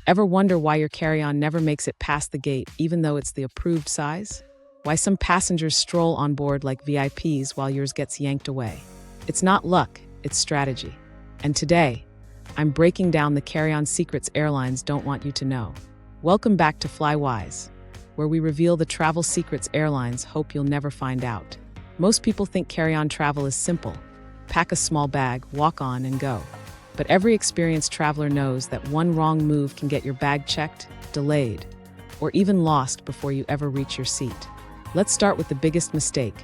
Ever wonder why your carry-on never makes it past the gate even though it's the approved size? Why some passengers stroll on board like VIPs while yours gets yanked away? It's not luck, it's strategy. And today, I'm breaking down the carry-on secrets airlines don't want you to know. Welcome back to FlyWise, where we reveal the travel secrets airlines hope you'll never find out. Most people think carry-on travel is simple. Pack a small bag, walk on, and go. But every experienced traveler knows that one wrong move can get your bag checked, delayed, or even lost before you ever reach your seat. Let's start with the biggest mistake: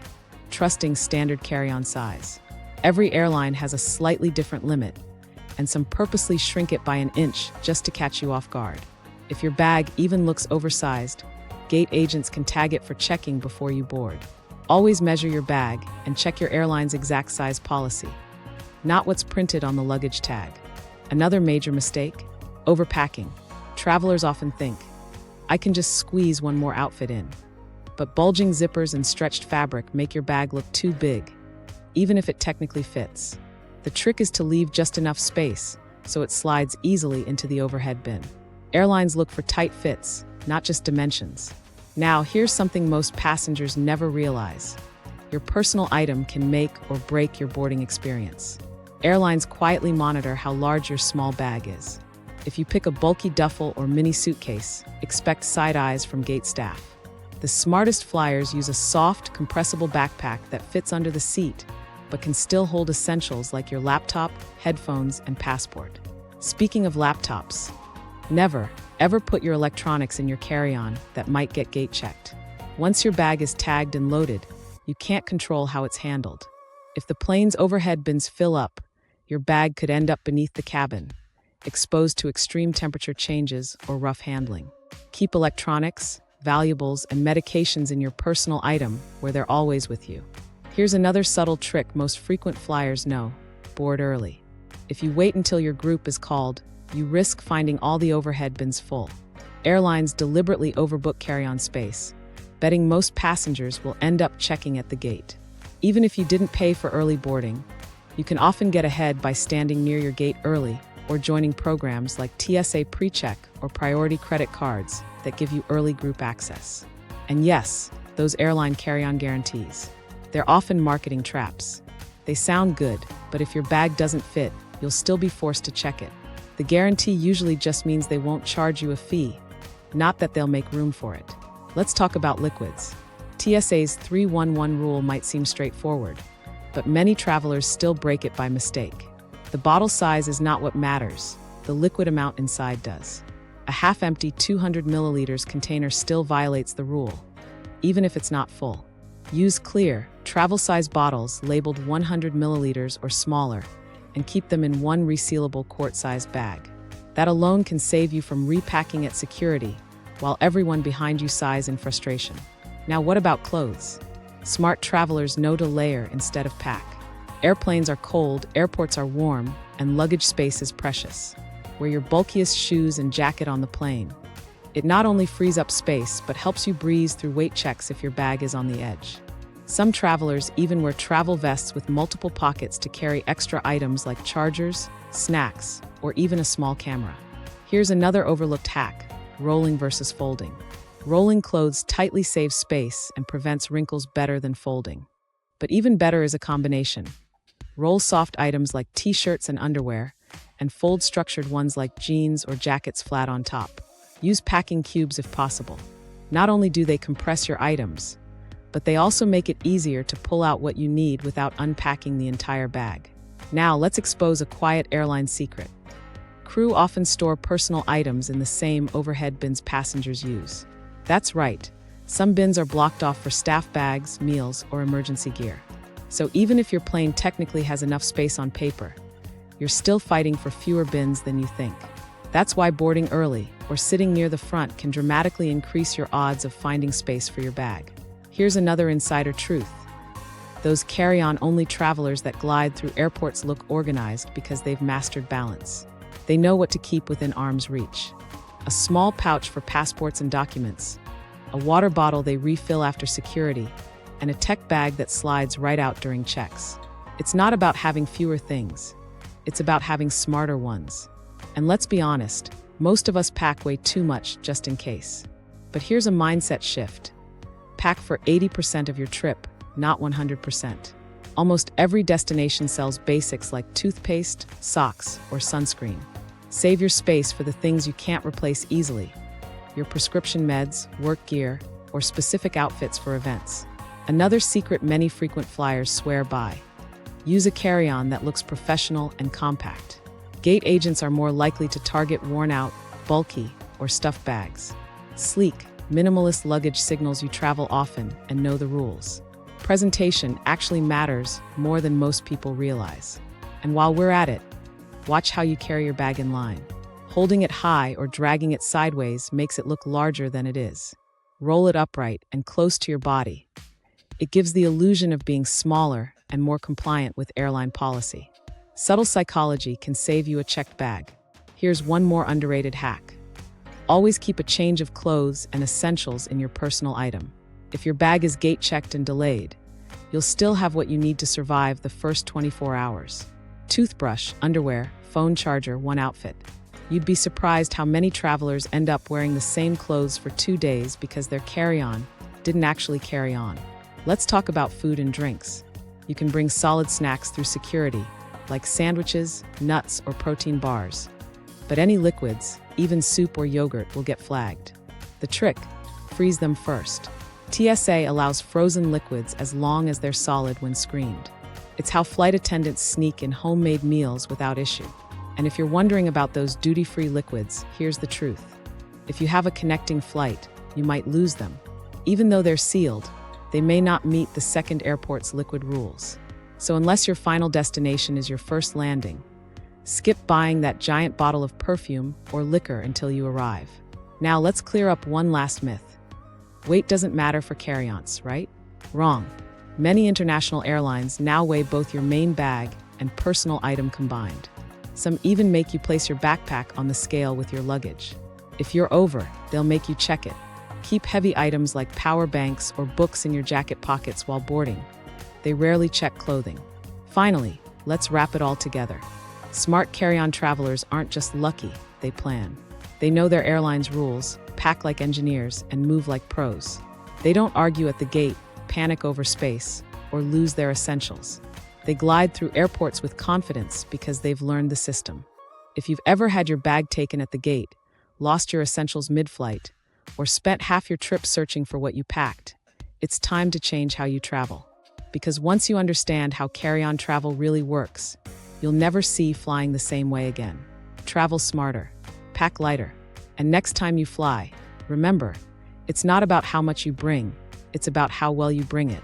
trusting standard carry-on size. Every airline has a slightly different limit, and some purposely shrink it by an inch just to catch you off guard. If your bag even looks oversized, gate agents can tag it for checking before you board. Always measure your bag and check your airline's exact size policy, not what's printed on the luggage tag. Another major mistake: overpacking. Travelers often think, I can just squeeze one more outfit in. But bulging zippers and stretched fabric make your bag look too big, even if it technically fits. The trick is to leave just enough space so it slides easily into the overhead bin. Airlines look for tight fits, not just dimensions. Now, here's something most passengers never realize: your personal item can make or break your boarding experience. Airlines quietly monitor how large your small bag is. If you pick a bulky duffel or mini suitcase, expect side eyes from gate staff. The smartest flyers use a soft, compressible backpack that fits under the seat, but can still hold essentials like your laptop, headphones, and passport. Speaking of laptops, never, ever put your electronics in your carry-on that might get gate checked. Once your bag is tagged and loaded, you can't control how it's handled. If the plane's overhead bins fill up, your bag could end up beneath the cabin, exposed to extreme temperature changes or rough handling. Keep electronics, valuables, and medications in your personal item where they're always with you. Here's another subtle trick most frequent flyers know: board early. If you wait until your group is called, you risk finding all the overhead bins full. Airlines deliberately overbook carry-on space, betting most passengers will end up checking at the gate. Even if you didn't pay for early boarding, you can often get ahead by standing near your gate early or joining programs like TSA PreCheck or Priority Credit Cards that give you early group access. And yes, those airline carry-on guarantees. They're often marketing traps. They sound good, but if your bag doesn't fit, you'll still be forced to check it. The guarantee usually just means they won't charge you a fee, not that they'll make room for it. Let's talk about liquids. TSA's 311 rule might seem straightforward, but many travelers still break it by mistake. The bottle size is not what matters, the liquid amount inside does. A half-empty 200 milliliters container still violates the rule, even if it's not full. Use clear, travel-size bottles labeled 100 milliliters or smaller, and keep them in one resealable quart-sized bag. That alone can save you from repacking at security, while everyone behind you sighs in frustration. Now, what about clothes? Smart travelers know to layer instead of pack. Airplanes are cold, airports are warm, and luggage space is precious. Wear your bulkiest shoes and jacket on the plane. It not only frees up space, but helps you breeze through weight checks if your bag is on the edge. Some travelers even wear travel vests with multiple pockets to carry extra items like chargers, snacks, or even a small camera. Here's another overlooked hack: rolling versus folding. Rolling clothes tightly saves space and prevents wrinkles better than folding. But even better is a combination. Roll soft items like t-shirts and underwear, and fold structured ones like jeans or jackets flat on top. Use packing cubes if possible. Not only do they compress your items, but they also make it easier to pull out what you need without unpacking the entire bag. Now, let's expose a quiet airline secret. Crew often store personal items in the same overhead bins passengers use. That's right, some bins are blocked off for staff bags, meals, or emergency gear. So even if your plane technically has enough space on paper, you're still fighting for fewer bins than you think. That's why boarding early or sitting near the front can dramatically increase your odds of finding space for your bag. Here's another insider truth. Those carry-on-only travelers that glide through airports look organized because they've mastered balance. They know what to keep within arm's reach. A small pouch for passports and documents, a water bottle they refill after security, and a tech bag that slides right out during checks. It's not about having fewer things. It's about having smarter ones. And let's be honest, Most of us pack way too much just in case. But here's a mindset shift. Pack for 80% of your trip, not 100%. Almost every destination sells basics like toothpaste, socks, or sunscreen. Save your space for the things you can't replace easily. Your prescription meds, work gear, or specific outfits for events. Another secret many frequent flyers swear by. Use a carry-on that looks professional and compact. Gate agents are more likely to target worn-out, bulky, or stuffed bags. Sleek, minimalist luggage signals you travel often and know the rules. Presentation actually matters more than most people realize. And while we're at it, watch how you carry your bag in line. Holding it high or dragging it sideways makes it look larger than it is. Roll it upright and close to your body. It gives the illusion of being smaller and more compliant with airline policy. Subtle psychology can save you a checked bag. Here's one more underrated hack. Always keep a change of clothes and essentials in your personal item. If your bag is gate checked and delayed, you'll still have what you need to survive the first 24 hours. Toothbrush, underwear, phone charger, one outfit. You'd be surprised how many travelers end up wearing the same clothes for 2 days because their carry-on didn't actually carry on. Let's talk about food and drinks. You can bring solid snacks through security, like sandwiches, nuts, or protein bars. But any liquids, even soup or yogurt, will get flagged. The trick: freeze them first. TSA allows frozen liquids as long as they're solid when screened. It's how flight attendants sneak in homemade meals without issue. And if you're wondering about those duty-free liquids, here's the truth. If you have a connecting flight, you might lose them. Even though they're sealed, they may not meet the second airport's liquid rules. So unless your final destination is your first landing, skip buying that giant bottle of perfume or liquor until you arrive. Now let's clear up one last myth. Weight doesn't matter for carry-ons, right? Wrong. Many international airlines now weigh both your main bag and personal item combined. Some even make you place your backpack on the scale with your luggage. If you're over, they'll make you check it. Keep heavy items like power banks or books in your jacket pockets while boarding. They rarely check clothing. Finally, let's wrap it all together. Smart carry-on travelers aren't just lucky, they plan. They know their airline's rules, pack like engineers, and move like pros. They don't argue at the gate, panic over space, or lose their essentials. They glide through airports with confidence because they've learned the system. If you've ever had your bag taken at the gate, lost your essentials mid-flight, or spent half your trip searching for what you packed, it's time to change how you travel. Because once you understand how carry-on travel really works, you'll never see flying the same way again. Travel smarter, pack lighter, and next time you fly, remember, it's not about how much you bring, it's about how well you bring it.